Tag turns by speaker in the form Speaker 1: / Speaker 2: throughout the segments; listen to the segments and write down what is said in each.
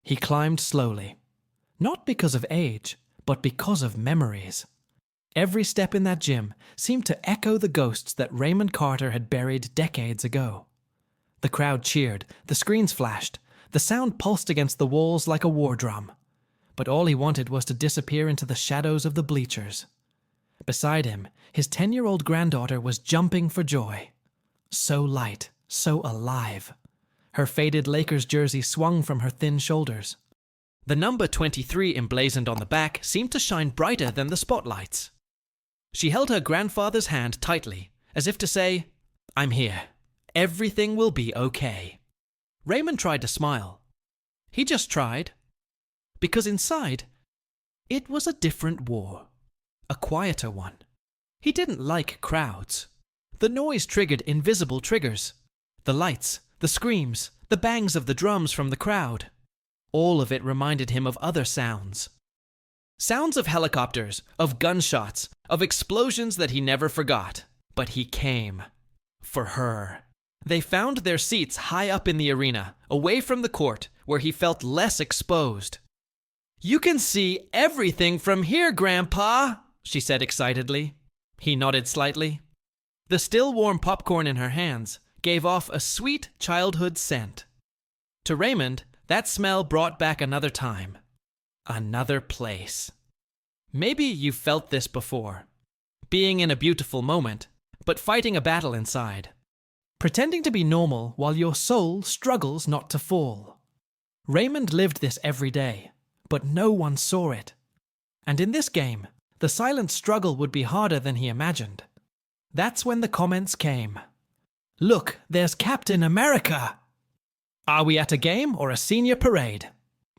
Speaker 1: He climbed slowly. Not because of age, but because of memories. Every step in that gym seemed to echo the ghosts that Raymond Carter had buried decades ago. The crowd cheered, the screens flashed, the sound pulsed against the walls like a war drum. But all he wanted was to disappear into the shadows of the bleachers. Beside him, his 10-year-old granddaughter was jumping for joy. So light, so alive. Her faded Lakers jersey swung from her thin shoulders. The number 23 emblazoned on the back seemed to shine brighter than the spotlights. She held her grandfather's hand tightly, as if to say, "I'm here. Everything will be okay." Raymond tried to smile. He just tried. Because inside, it was a different war. A quieter one. He didn't like crowds. The noise triggered invisible triggers. The lights, the screams, the bangs of the drums from the crowd. All of it reminded him of other sounds. Sounds of helicopters, of gunshots, of explosions that he never forgot. But he came. For her. They found their seats high up in the arena, away from the court, where he felt less exposed. "You can see everything from here, Grandpa," she said excitedly. He nodded slightly. The still warm popcorn in her hands gave off a sweet childhood scent. To Raymond, that smell brought back another time. Another place. Maybe you've felt this before. Being in a beautiful moment, but fighting a battle inside. Pretending to be normal while your soul struggles not to fall. Raymond lived this every day, but no one saw it. And in this game, the silent struggle would be harder than he imagined. That's when the comments came. "Look, there's Captain America!" "Are we at a game or a senior parade?"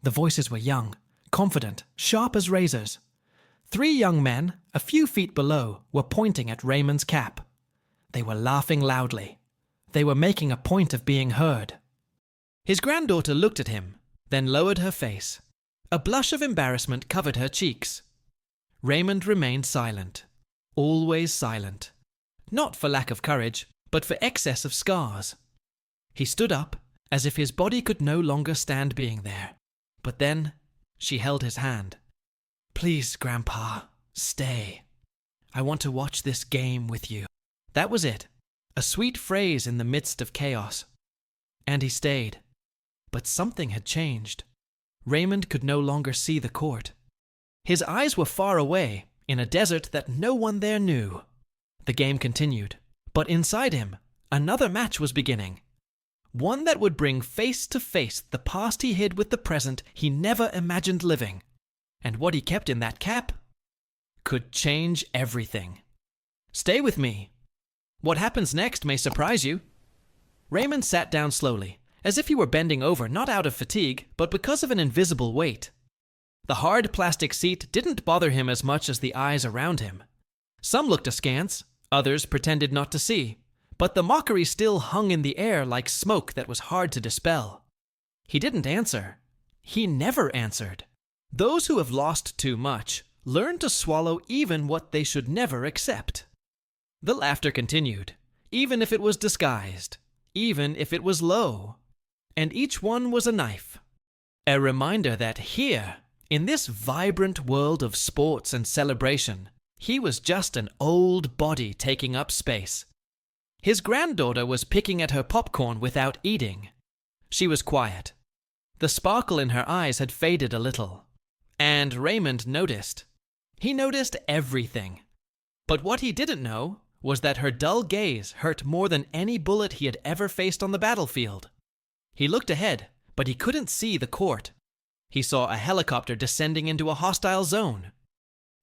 Speaker 1: The voices were young, confident, sharp as razors. 3 young men, a few feet below, were pointing at Raymond's cap. They were laughing loudly. They were making a point of being heard. His granddaughter looked at him, then lowered her face. A blush of embarrassment covered her cheeks. Raymond remained silent. Always silent. Not for lack of courage, but for excess of scars. He stood up, as if his body could no longer stand being there. But then, she held his hand. "Please, Grandpa, stay. I want to watch this game with you." That was it. A sweet phrase in the midst of chaos. And he stayed. But something had changed. Raymond could no longer see the court. His eyes were far away, in a desert that no one there knew. The game continued, but inside him, another match was beginning. One that would bring face to face the past he hid with the present he never imagined living. And what he kept in that cap could change everything. Stay with me. What happens next may surprise you. Raymond sat down slowly, as if he were bending over not out of fatigue, but because of an invisible weight. The hard plastic seat didn't bother him as much as the eyes around him. Some looked askance, others pretended not to see, but the mockery still hung in the air like smoke that was hard to dispel. He didn't answer. He never answered. Those who have lost too much learn to swallow even what they should never accept. The laughter continued, even if it was disguised, even if it was low. And each one was a knife. A reminder that here, in this vibrant world of sports and celebration, he was just an old body taking up space. His granddaughter was picking at her popcorn without eating. She was quiet. The sparkle in her eyes had faded a little. And Raymond noticed. He noticed everything. But what he didn't know was that her dull gaze hurt more than any bullet he had ever faced on the battlefield. He looked ahead, but he couldn't see the court. He saw a helicopter descending into a hostile zone.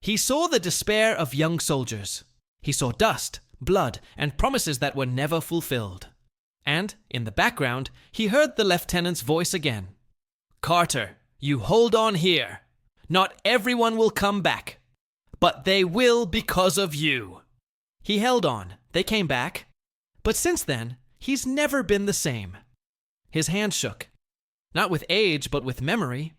Speaker 1: He saw the despair of young soldiers. He saw dust, blood, and promises that were never fulfilled. And, in the background, he heard the lieutenant's voice again. "Carter, you hold on here. Not everyone will come back. But they will because of you." He held on. They came back. But since then, he's never been the same. His hand shook. Not with age, but with memory.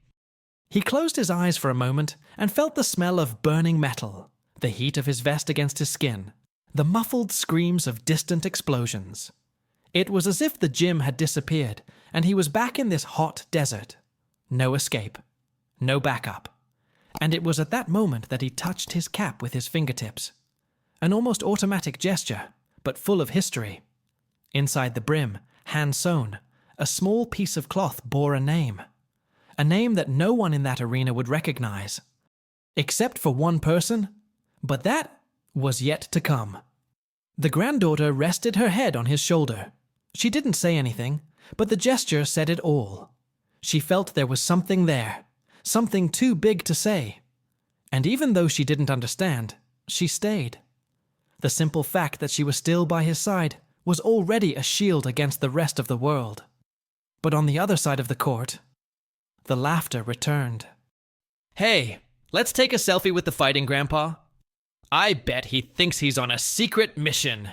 Speaker 1: He closed his eyes for a moment and felt the smell of burning metal, the heat of his vest against his skin, the muffled screams of distant explosions. It was as if the gym had disappeared and he was back in this hot desert. No escape. No backup. And it was at that moment that he touched his cap with his fingertips. An almost automatic gesture, but full of history. Inside the brim, hand-sewn, a small piece of cloth bore a name. A name that no one in that arena would recognize. Except for one person, but that was yet to come. The granddaughter rested her head on his shoulder. She didn't say anything, but the gesture said it all. She felt there was something there, something too big to say. And even though she didn't understand, she stayed. The simple fact that she was still by his side was already a shield against the rest of the world. But on the other side of the court, the laughter returned.
Speaker 2: Hey, let's take a selfie with the fighting grandpa. I bet he thinks he's on a secret mission.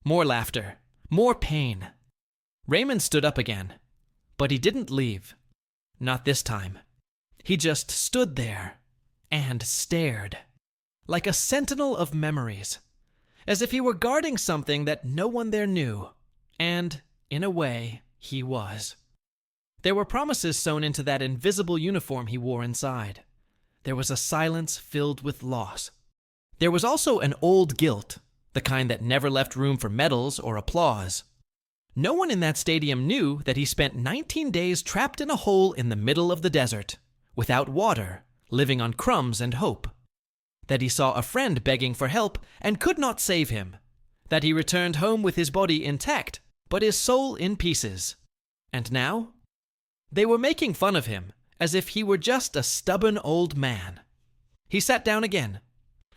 Speaker 1: More laughter, more pain. Raymond stood up again, but he didn't leave. Not this time. He just stood there and stared, like a sentinel of memories, as if he were guarding something that no one there knew, and, in a way, he was. There were promises sewn into that invisible uniform he wore inside. There was a silence filled with loss. There was also an old guilt, the kind that never left room for medals or applause. No one in that stadium knew that he spent 19 days trapped in a hole in the middle of the desert, without water, living on crumbs and hope. That he saw a friend begging for help and could not save him. That he returned home with his body intact, but his soul in pieces. And now? They were making fun of him, as if he were just a stubborn old man. He sat down again.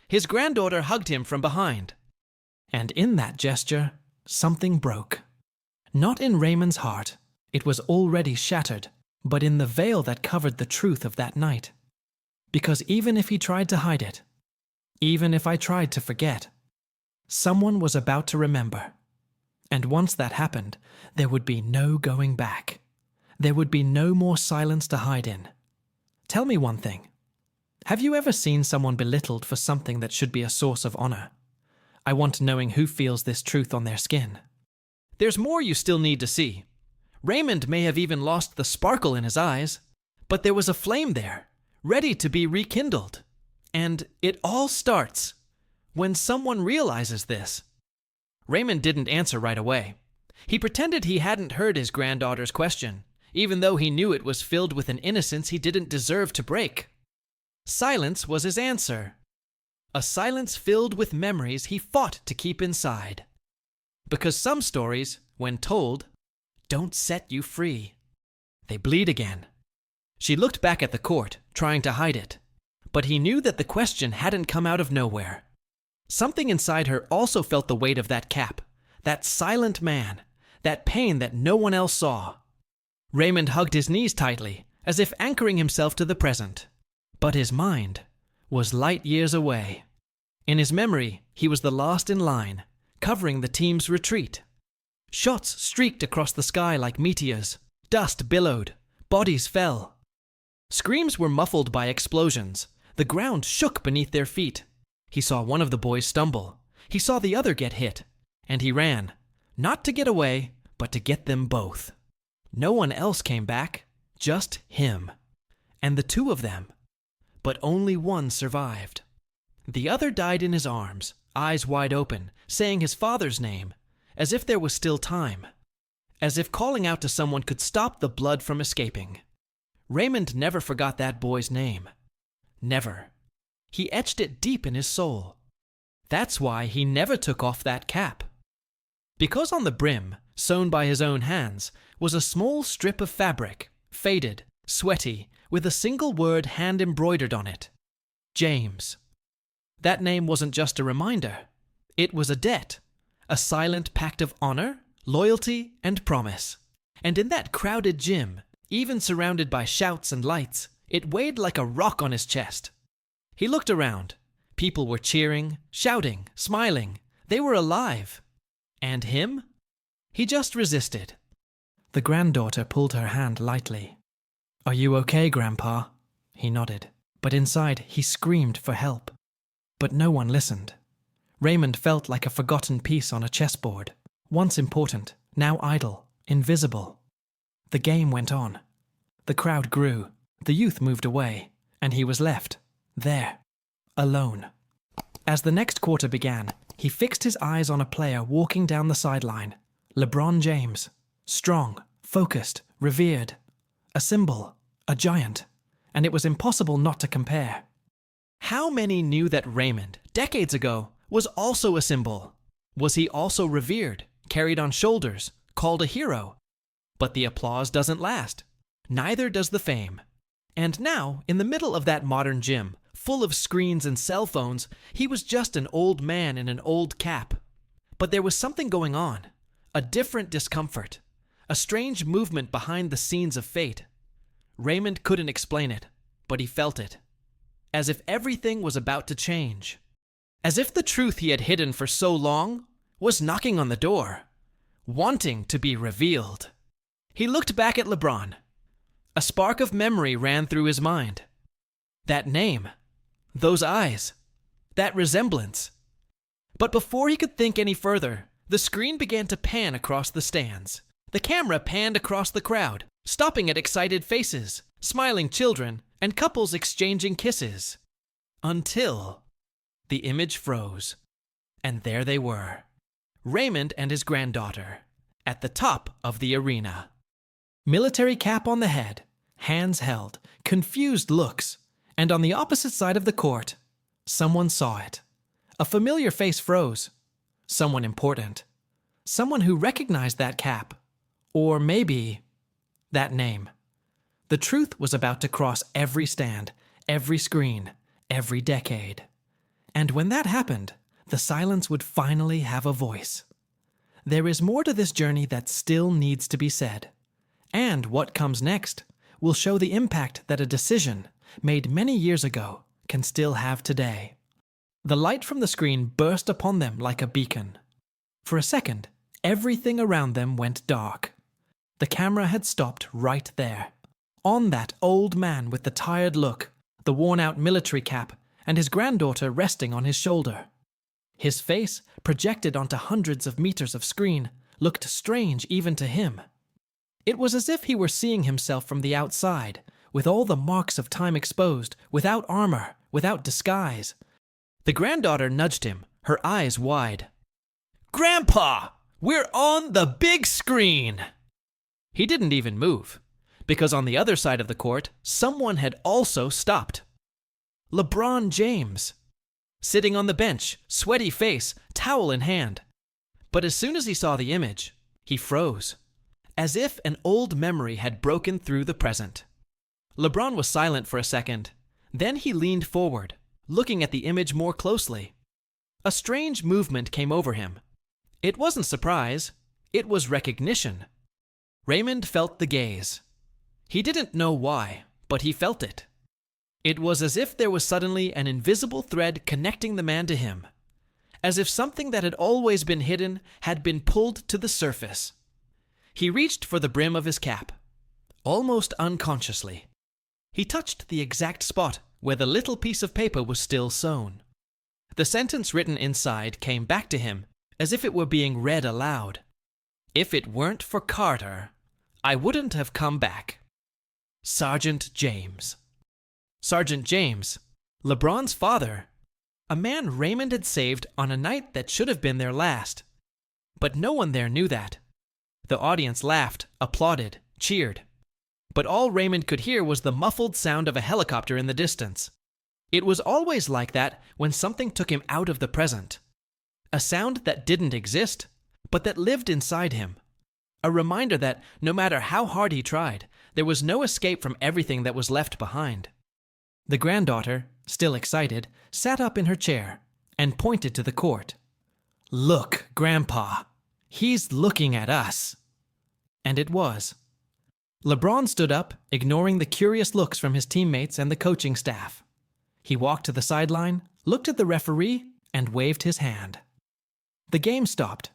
Speaker 1: His granddaughter hugged him from behind. And in that gesture, something broke. Not in Raymond's heart, it was already shattered, but in the veil that covered the truth of that night. Because even if he tried to hide it, even if I tried to forget, someone was about to remember. And once that happened, there would be no going back. There would be no more silence to hide in. Tell me one thing. Have you ever seen someone belittled for something that should be a source of honor? I want knowing who feels this truth on their skin. There's more you still need to see. Raymond may have even lost the sparkle in his eyes, but there was a flame there, ready to be rekindled. And it all starts when someone realizes this. Raymond didn't answer right away. He pretended he hadn't heard his granddaughter's question, even though he knew it was filled with an innocence he didn't deserve to break. Silence was his answer. A silence filled with memories he fought to keep inside. Because some stories, when told, don't set you free. They bleed again. She looked back at the court, trying to hide it. But he knew that the question hadn't come out of nowhere. Something inside her also felt the weight of that cap, that silent man, that pain that no one else saw. Raymond hugged his knees tightly, as if anchoring himself to the present. But his mind was light years away. In his memory, he was the last in line, covering the team's retreat. Shots streaked across the sky like meteors. Dust billowed. Bodies fell. Screams were muffled by explosions. The ground shook beneath their feet. He saw one of the boys stumble. He saw the other get hit. And he ran, not to get away, but to get them both. No one else came back, just him. And the two of them. But only one survived. The other died in his arms, eyes wide open, saying his father's name, as if there was still time. As if calling out to someone could stop the blood from escaping. Raymond never forgot that boy's name. Never. He etched it deep in his soul. That's why he never took off that cap. Because on the brim, sewn by his own hands, was a small strip of fabric, faded, sweaty, with a single word hand-embroidered on it. James. That name wasn't just a reminder. It was a debt. A silent pact of honor, loyalty, and promise. And in that crowded gym, even surrounded by shouts and lights, it weighed like a rock on his chest. He looked around. People were cheering, shouting, smiling. They were alive. And him? He just resisted. The granddaughter pulled her hand lightly. "Are you okay, Grandpa?" He nodded, but inside he screamed for help. But no one listened. Raymond felt like a forgotten piece on a chessboard, once important, now idle, invisible. The game went on. The crowd grew, the youth moved away, and he was left, there, alone. As the next quarter began, he fixed his eyes on a player walking down the sideline. LeBron James. Strong, focused, revered. A symbol, a giant. And it was impossible not to compare.
Speaker 2: How many knew that Raymond, decades ago, was also a symbol? Was he also revered, carried on shoulders, called a hero? But the applause doesn't last. Neither does the fame. And now, in the middle of that modern gym, full of screens and cell phones, he was just an old man in an old cap. But there was something going on. A different discomfort. A strange movement behind the scenes of fate. Raymond couldn't explain it, but he felt it. As if everything was about to change. As if the truth he had hidden for so long was knocking on the door, wanting to be revealed. He looked back at LeBron. A spark of memory ran through his mind. That name, those eyes, that resemblance. But before he could think any further, the screen began to pan across the stands. The camera panned across the crowd, stopping at excited faces, smiling children, and couples exchanging kisses. Until the image froze. And there they were. Raymond and his granddaughter, at the top of the arena. Military cap on the head, hands held, confused looks, and on the opposite side of the court, someone saw it. A familiar face froze. Someone important. Someone who recognized that cap. Or maybe that name. The truth was about to cross every stand, every screen, every decade. And when that happened, the silence would finally have a voice. There is more to this journey that still needs to be said. And what comes next will show the impact that a decision made many years ago can still have today. The light from the screen burst upon them like a beacon. For a second, everything around them went dark. The camera had stopped right there, on that old man with the tired look, the worn-out military cap, and his granddaughter resting on his shoulder. His face, projected onto hundreds of meters of screen, looked strange even to him. It was as if he were seeing himself from the outside, with all the marks of time exposed, without armor, without disguise. The granddaughter nudged him, her eyes wide. "Grandpa, we're on the big screen!" He didn't even move, because on the other side of the court, someone had also stopped. LeBron James, sitting on the bench, sweaty face, towel in hand. But as soon as he saw the image, he froze, as if an old memory had broken through the present. LeBron was silent for a second. Then he leaned forward, looking at the image more closely. A strange movement came over him. It wasn't surprise, it was recognition. Raymond felt the gaze. He didn't know why, but he felt it. It was as if there was suddenly an invisible thread connecting the man to him. As if something that had always been hidden had been pulled to the surface. He reached for the brim of his cap, almost unconsciously. He touched the exact spot where the little piece of paper was still sewn. The sentence written inside came back to him as if it were being read aloud. "If it weren't for Carter, I wouldn't have come back." Sergeant James. Sergeant James, LeBron's father, a man Raymond had saved on a night that should have been their last. But no one there knew that. The audience laughed, applauded, cheered. But all Raymond could hear was the muffled sound of a helicopter in the distance. It was always like that when something took him out of the present. A sound that didn't exist, but that lived inside him. A reminder that, no matter how hard he tried, there was no escape from everything that was left behind. The granddaughter, still excited, sat up in her chair and pointed to the court. "Look, Grandpa, he's looking at us." And it was. LeBron stood up, ignoring the curious looks from his teammates and the coaching staff. He walked to the sideline, looked at the referee, and waved his hand. The game stopped.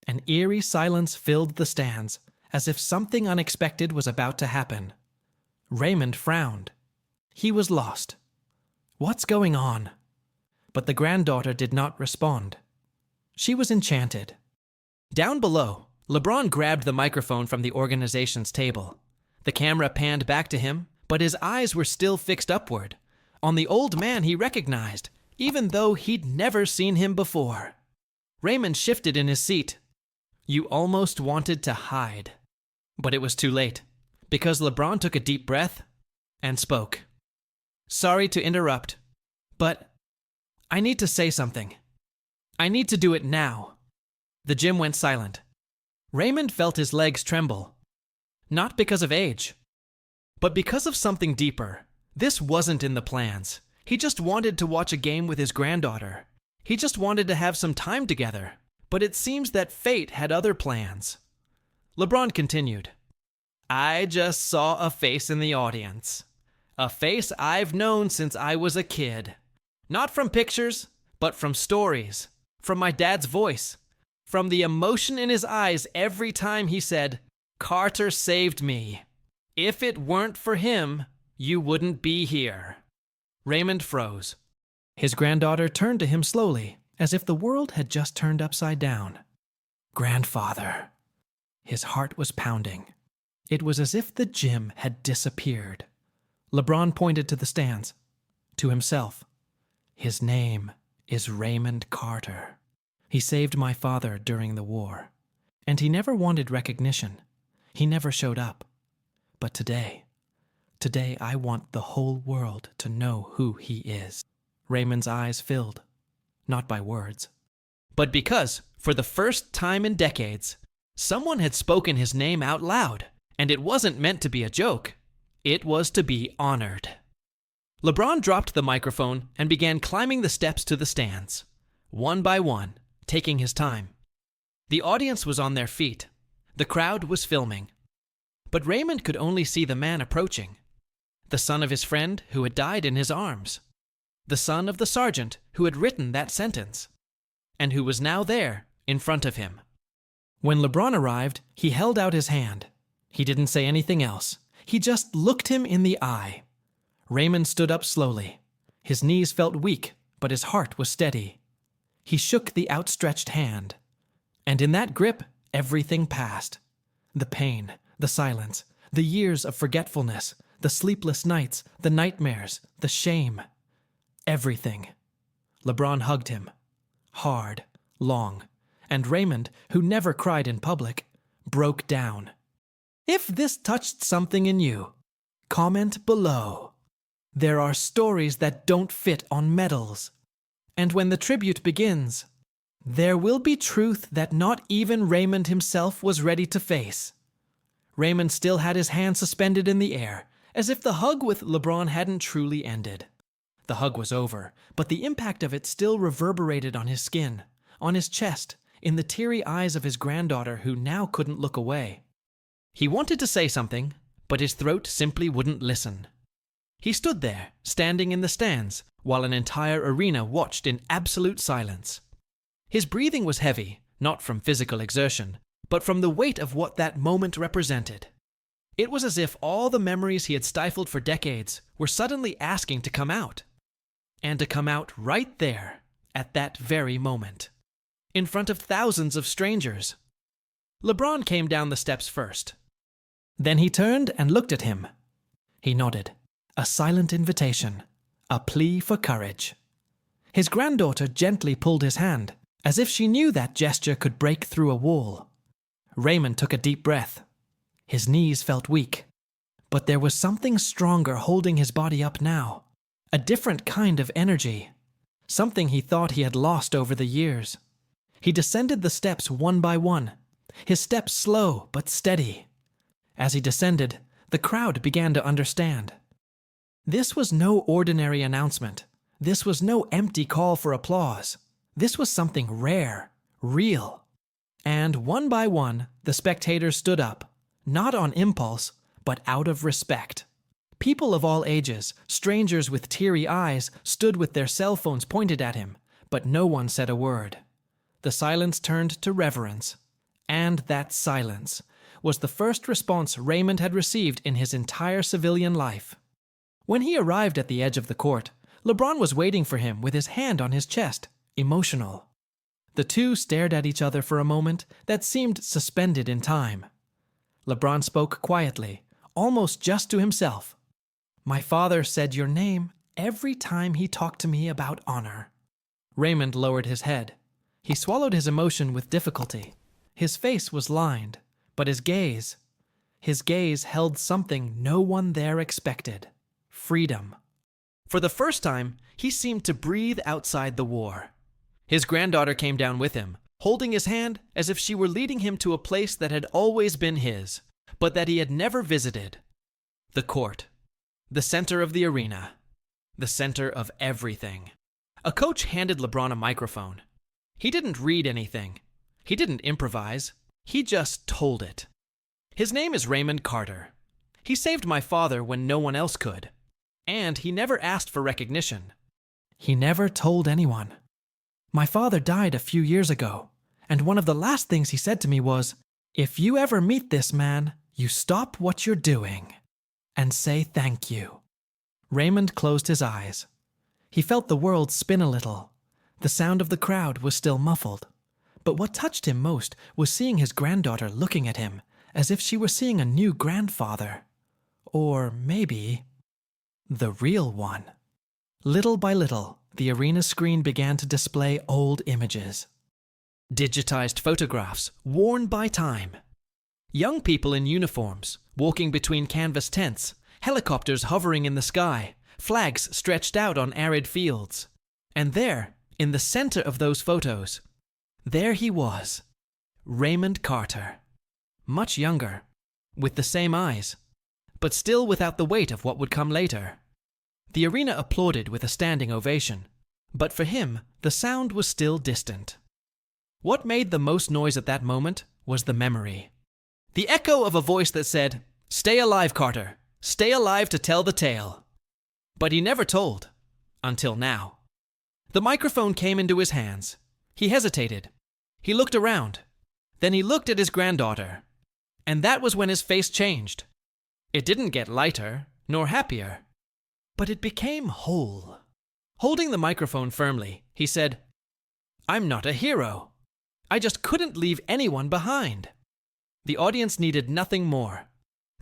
Speaker 2: An eerie silence filled the stands, as if something unexpected was about to happen. Raymond frowned. He was lost. What's going on? But the granddaughter did not respond. She was enchanted. Down below, LeBron grabbed the microphone from the organization's table. The camera panned back to him, but his eyes were still fixed upward, on the old man he recognized, even though he'd never seen him before. Raymond shifted in his seat. You almost wanted to hide. But it was too late, because LeBron took a deep breath and spoke. Sorry to interrupt, but I need to say something. I need to do it now. The gym went silent. Raymond felt his legs tremble. Not because of age, but because of something deeper. This wasn't in the plans. He just wanted to watch a game with his granddaughter. He just wanted to have some time together. But it seems that fate had other plans. LeBron continued. I just saw a face in the audience. A face I've known since I was a kid. Not from pictures, but from stories. From my dad's voice. From the emotion in his eyes every time he said, Carter saved me. If it weren't for him, you wouldn't be here. Raymond froze. His granddaughter turned to him slowly, as if the world had just turned upside down. Grandfather. His heart was pounding. It was as if the gym had disappeared. LeBron pointed to the stands, to himself. His name is Raymond Carter. He saved my father during the war, and he never wanted recognition. He never showed up. But today I want the whole world to know who he is. Raymond's eyes filled, not by words, but because, for the first time in decades, someone had spoken his name out loud, and it wasn't meant to be a joke. It was to be honored. LeBron dropped the microphone and began climbing the steps to the stands, one by one, taking his time. The audience was on their feet. The crowd was filming. But Raymond could only see the man approaching. The son of his friend who had died in his arms. The son of the sergeant who had written that sentence, and who was now there in front of him. When LeBron arrived, he held out his hand. He didn't say anything else. He just looked him in the eye. Raymond stood up slowly. His knees felt weak, but his heart was steady. He shook the outstretched hand. And in that grip, everything passed. The pain, the silence, the years of forgetfulness, the sleepless nights, the nightmares, the shame. Everything. LeBron hugged him. Hard, long, and Raymond, who never cried in public, broke down. If this touched something in you, comment below. There are stories that don't fit on medals. And when the tribute begins, there will be truth that not even Raymond himself was ready to face. Raymond still had his hand suspended in the air, as if the hug with LeBron hadn't truly ended. The hug was over, but the impact of it still reverberated on his skin, on his chest, in the teary eyes of his granddaughter who now couldn't look away. He wanted to say something, but his throat simply wouldn't listen. He stood there, standing in the stands, while an entire arena watched in absolute silence. His breathing was heavy, not from physical exertion, but from the weight of what that moment represented. It was as if all the memories he had stifled for decades were suddenly asking to come out. And to come out right there, at that very moment, in front of thousands of strangers. LeBron came down the steps first. Then he turned and looked at him. He nodded. A silent invitation, a plea for courage. His granddaughter gently pulled his hand, as if she knew that gesture could break through a wall. Raymond took a deep breath. His knees felt weak, but there was something stronger holding his body up now. A different kind of energy, something he thought he had lost over the years. He descended the steps one by one, his steps slow but steady. As he descended, the crowd began to understand. This was no ordinary announcement. This was no empty call for applause. This was something rare, real. And one by one, the spectators stood up, not on impulse, but out of respect. People of all ages, strangers with teary eyes, stood with their cell phones pointed at him, but no one said a word. The silence turned to reverence. And that silence was the first response Raymond had received in his entire civilian life. When he arrived at the edge of the court, LeBron was waiting for him with his hand on his chest, emotional. The two stared at each other for a moment that seemed suspended in time. LeBron spoke quietly,
Speaker 1: almost just to himself. My father said your name every time he talked to me about honor. Raymond lowered his head. He swallowed his emotion with difficulty. His face was lined, but his gaze held something no one there expected. Freedom. For the first time, he seemed to breathe outside the war. His granddaughter came down with him, holding his hand as if she were leading him to a place that had always been his, but that he had never visited. The court. The center of the arena. The center of everything. A coach handed LeBron a microphone. He didn't read anything. He didn't improvise. He just told it. His name is Raymond Carter. He saved my father when no one else could. And he never asked for recognition. He never told anyone. My father died a few years ago, and one of the last things he said to me was, "If you ever meet this man, you stop what you're doing and say thank you." Raymond closed his eyes. He felt the world spin a little. The sound of the crowd was still muffled. But what touched him most was seeing his granddaughter looking at him as if she were seeing a new grandfather. Or maybe the real one. Little by little, the arena screen began to display old images. Digitized photographs, worn by time. Young people in uniforms, walking between canvas tents, helicopters hovering in the sky, flags stretched out on arid fields. And there, in the center of those photos, there he was, Raymond Carter. Much younger, with the same eyes, but still without the weight of what would come later. The arena applauded with a standing ovation, but for him, the sound was still distant. What made the most noise at that moment was the memory. The echo of a voice that said, "Stay alive, Carter. Stay alive to tell the tale." But he never told, until now. The microphone came into his hands. He hesitated. He looked around. Then he looked at his granddaughter. And that was when his face changed. It didn't get lighter, nor happier, but it became whole. Holding the microphone firmly, he said, "I'm not a hero. I just couldn't leave anyone behind." The audience needed nothing more.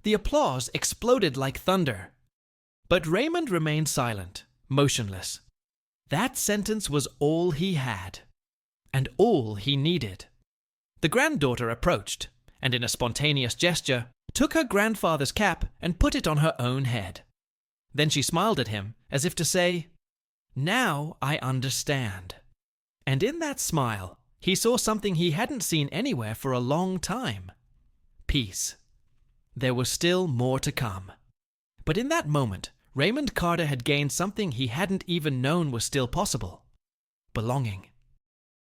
Speaker 1: The applause exploded like thunder. But Raymond remained silent, motionless. That sentence was all he had, and all he needed. The granddaughter approached, and in a spontaneous gesture, took her grandfather's cap and put it on her own head. Then she smiled at him, as if to say, "Now I understand." And in that smile, he saw something he hadn't seen anywhere for a long time. Peace. There was still more to come. But in that moment, Raymond Carter had gained something he hadn't even known was still possible. Belonging.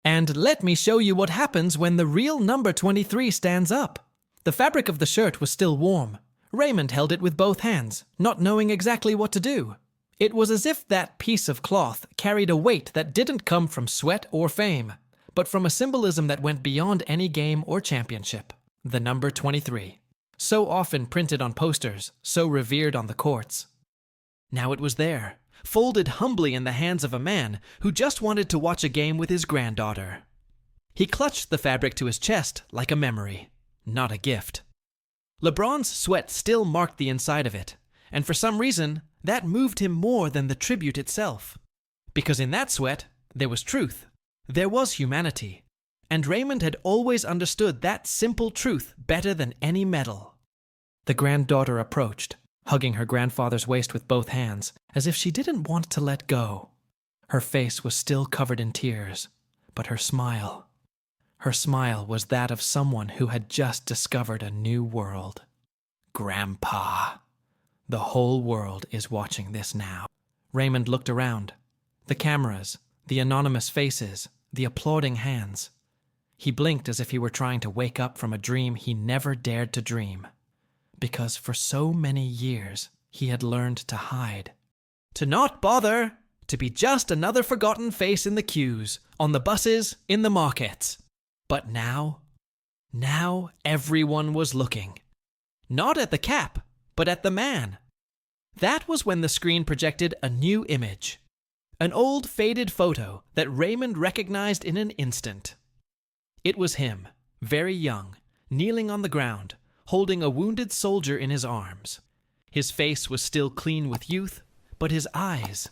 Speaker 1: And let me show you what happens when the real number 23 stands up. The fabric of the shirt was still warm. Raymond held it with both hands, not knowing exactly what to do. It was as if that piece of cloth carried a weight that didn't come from sweat or fame, but from a symbolism that went beyond any game or championship. The number 23. So often printed on posters, so revered on the courts. Now it was there, folded humbly in the hands of a man who just wanted to watch a game with his granddaughter. He clutched the fabric to his chest like a memory, not a gift. LeBron's sweat still marked the inside of it, and for some reason, that moved him more than the tribute itself. Because in that sweat, there was truth. There was humanity. And Raymond had always understood that simple truth better than any medal. The granddaughter approached, hugging her grandfather's waist with both hands, as if she didn't want to let go. Her face was still covered in tears, but her smile was that of someone who had just discovered a new world. Grandpa. The whole world is watching this now. Raymond looked around. The cameras, the anonymous faces, the applauding hands. He blinked as if he were trying to wake up from a dream he never dared to dream. Because for so many years, he had learned to hide. To not bother, to be just another forgotten face in the queues, on the buses, in the markets. But now everyone was looking. Not at the cap, but at the man. That was when the screen projected a new image. An old faded photo that Raymond recognized in an instant. It was him, very young, kneeling on the ground,
Speaker 2: holding a wounded soldier in his arms. His face was still clean with youth, but his eyes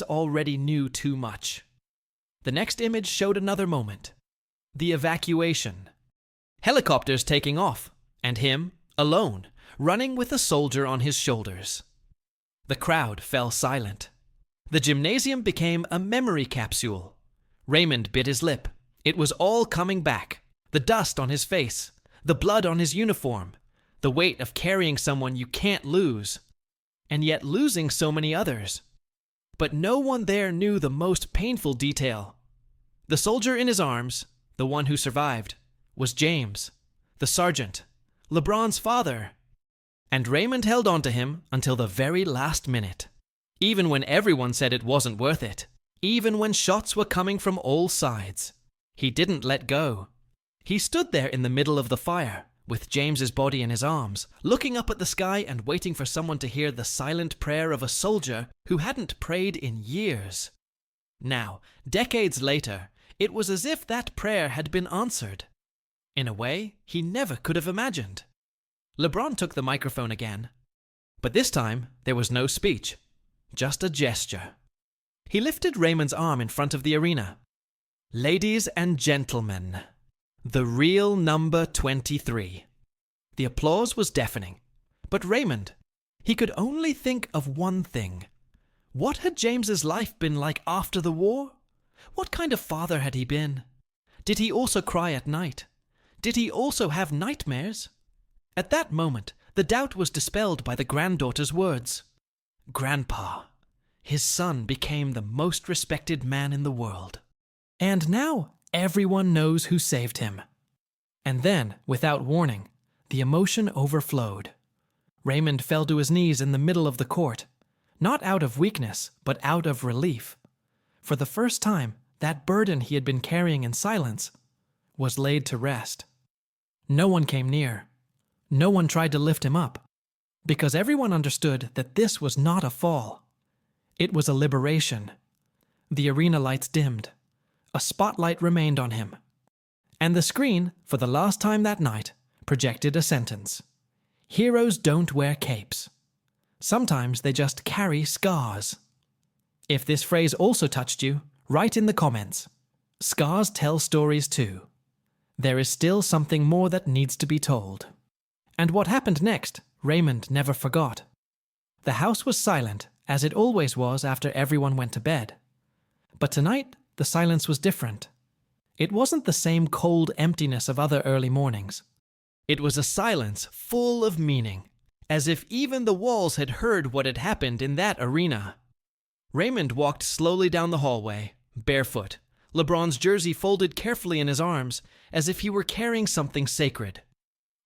Speaker 2: already knew too much. The next image showed another moment. The evacuation. Helicopters taking off, and him, alone, running with a soldier on his shoulders. The crowd fell silent. The gymnasium became a memory capsule. Raymond bit his lip. It was all coming back. The dust on his face, the blood on his uniform, the weight of carrying someone you can't lose, and yet losing so many others. But no one there knew the most painful detail. The soldier in his arms, the one who survived, was James, the sergeant, LeBron's father. And Raymond held on to him until the very last minute. Even when everyone said it wasn't worth it. Even when shots were coming from all sides. He didn't let go. He stood there in the middle of the fire, with James's body in his arms, looking up at the sky and waiting for someone to hear the silent prayer of a soldier who hadn't prayed in years. Now, decades later, it was as if that prayer had been answered. In a way he never could have imagined. LeBron took the microphone again. But this time, there was no speech, just a gesture. He lifted Raymond's arm in front of the arena. Ladies and gentlemen, the real number 23. The applause was deafening. But Raymond, he could only think of one thing. What had James's life been like after the war? What kind of father had he been? Did he also cry at night? Did he also have nightmares? At that moment, the doubt was dispelled by the granddaughter's words. Grandpa. His son became the most respected man in the world.
Speaker 1: And now everyone knows who saved him. And then, without warning, the emotion overflowed. Raymond fell to his knees in the middle of the court, not out of weakness, but out of relief. For the first time, that burden he had been carrying in silence was laid to rest. No one came near. No one tried to lift him up, because everyone understood that this was not a fall. It was a liberation. The arena lights dimmed. A spotlight remained on him. And the screen, for the last time that night, projected a sentence. Heroes don't wear capes. Sometimes they just carry scars. If this phrase also touched you, write in the comments. Scars tell stories too. There is still something more that needs to be told. And what happened next, Raymond never forgot. The house was silent, as it always was after everyone went to bed. But tonight, the silence was different. It wasn't the same cold emptiness of other early mornings. It was a silence full of meaning, as if even the walls had heard what had happened in that arena. Raymond walked slowly down the hallway, barefoot, LeBron's jersey folded carefully in his arms, as if he were carrying something sacred.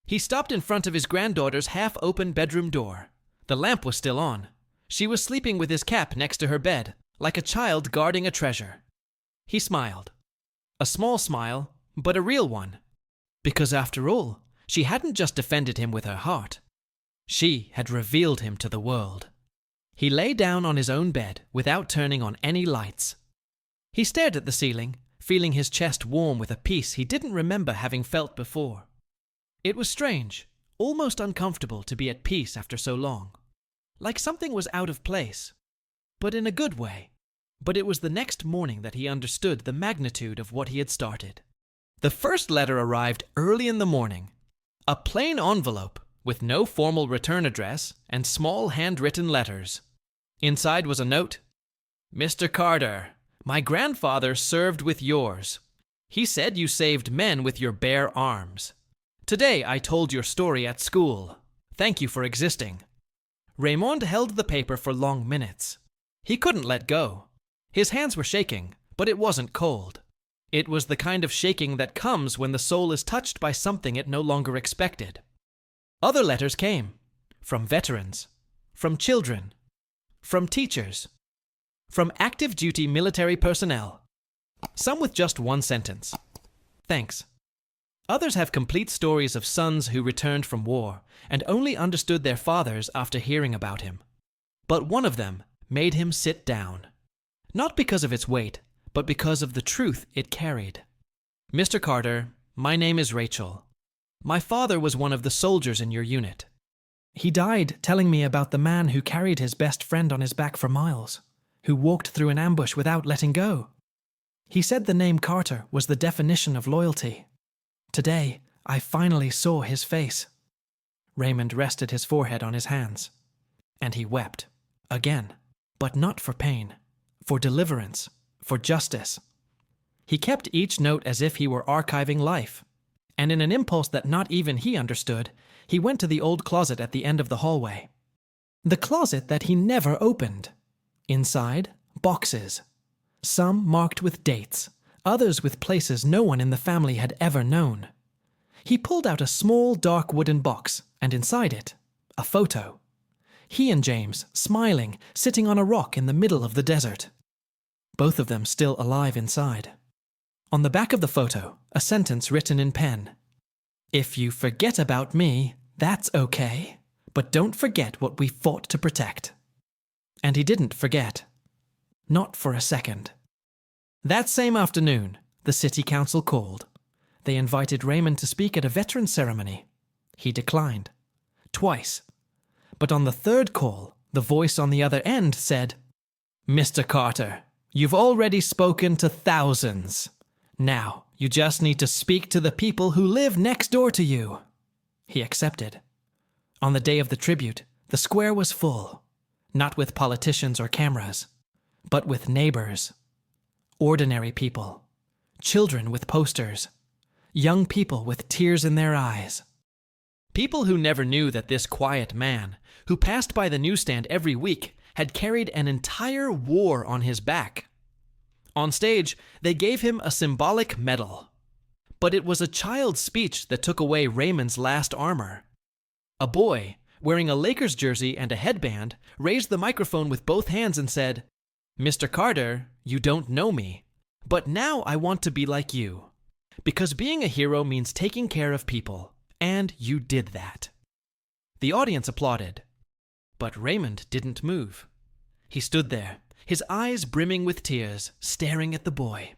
Speaker 1: He stopped in front of his granddaughter's half-open bedroom door. The lamp was still on. She was sleeping with his cap next to her bed, like a child guarding a treasure. He smiled. A small smile, but a real one. Because after all, she hadn't just defended him with her heart. She had revealed him to the world. He lay down on his own bed without turning on any lights. He stared at the ceiling, feeling his chest warm with a peace he didn't remember having felt before. It was strange, almost uncomfortable to be at peace after so long. Like something was out of place, but in a good way. But it was the next morning that he understood the magnitude of what he had started. The first letter arrived early in the morning. A plain envelope with no formal return address and small handwritten letters. Inside was a note. Mr. Carter, my grandfather served with yours. He said you saved men with your bare arms. Today I told your story at school. Thank you for existing. Raymond held the paper for long minutes. He couldn't let go. His hands were shaking, but it wasn't cold. It was the kind of shaking that comes when the soul is touched by something it no longer expected. Other letters came. From veterans. From children. From teachers. From active duty military personnel. Some with just one sentence. Thanks. Others have complete stories of sons who returned from war and only understood their fathers after hearing about him. But one of them made him sit down. Not because of its weight, but because of the truth it carried. Mr. Carter, my name is Rachel.
Speaker 2: My father was one of the soldiers in your unit.
Speaker 1: He died telling me about the man who carried his best friend on his back for miles, who walked through an ambush without letting go. He said the name Carter was the definition of loyalty. Today, I finally saw his face." Raymond rested his forehead on his hands, and he wept, again, but not for pain, for deliverance, for justice. He kept each note as if he were archiving life, and in an impulse that not even he understood, he went to the old closet at the end of the hallway. The closet that he never opened. Inside, boxes. Some marked with dates, others with places no one in the family had ever known. He pulled out a small, dark wooden box, and inside it, a photo. He and James, smiling, sitting on a rock in the middle of the desert. Both of them still alive inside. On the back of the photo, a sentence written in pen. "If you forget about me, that's okay, but don't forget what we fought to protect." And he didn't forget. Not for a second. That same afternoon, the city council called. They invited Raymond to speak at a veterans ceremony. He declined. Twice. But on the third call, the voice on the other end said, "Mr. Carter, you've already spoken to thousands. Now, you just need to speak to the people who live next door to you." He accepted. On the day of the tribute, the square was full. Not with politicians or cameras, but with neighbors. Ordinary people. Children with posters. Young people with tears in their eyes. People who never knew that this quiet man, who passed by the newsstand every week, had carried an entire war on his back. On stage, they gave him a symbolic medal. But it was a child's speech that took away Raymond's last armor. A boy, wearing a Lakers jersey and a headband, raised the microphone with both hands and said, "Mr. Carter, you don't know me, but now I want to be like you. Because being a hero means taking care of people, and you did that." The audience applauded, but Raymond didn't move. He stood there, his eyes brimming with tears, staring at the boy.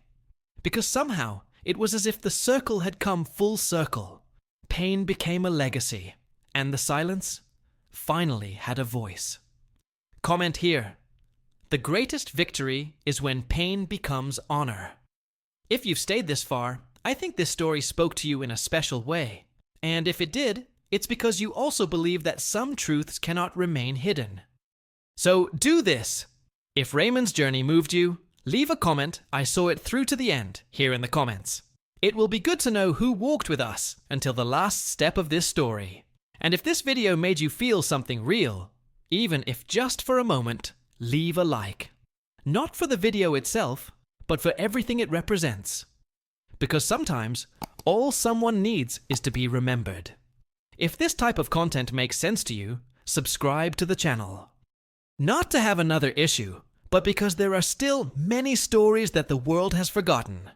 Speaker 1: Because somehow, it was as if the circle had come full circle. Pain became a legacy, and the silence finally had a voice. Comment here. The greatest victory is when pain becomes honor. If you've stayed this far, I think this story spoke to you in a special way. And if it did, it's because you also believe that some truths cannot remain hidden. So do this. If Raymond's journey moved you, leave a comment, "I saw it through to the end," here in the comments. It will be good to know who walked with us until the last step of this story. And if this video made you feel something real, even if just for a moment, leave a like. Not for the video itself, but for everything it represents. Because sometimes, all someone needs is to be remembered. If this type of content makes sense to you, subscribe to the channel. Not to have another issue, but because there are still many stories that the world has forgotten,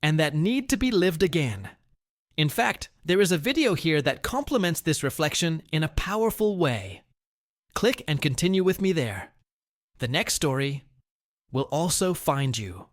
Speaker 1: and that need to be lived again. In fact, there is a video here that complements this reflection in a powerful way. Click and continue with me there. The next story will also find you.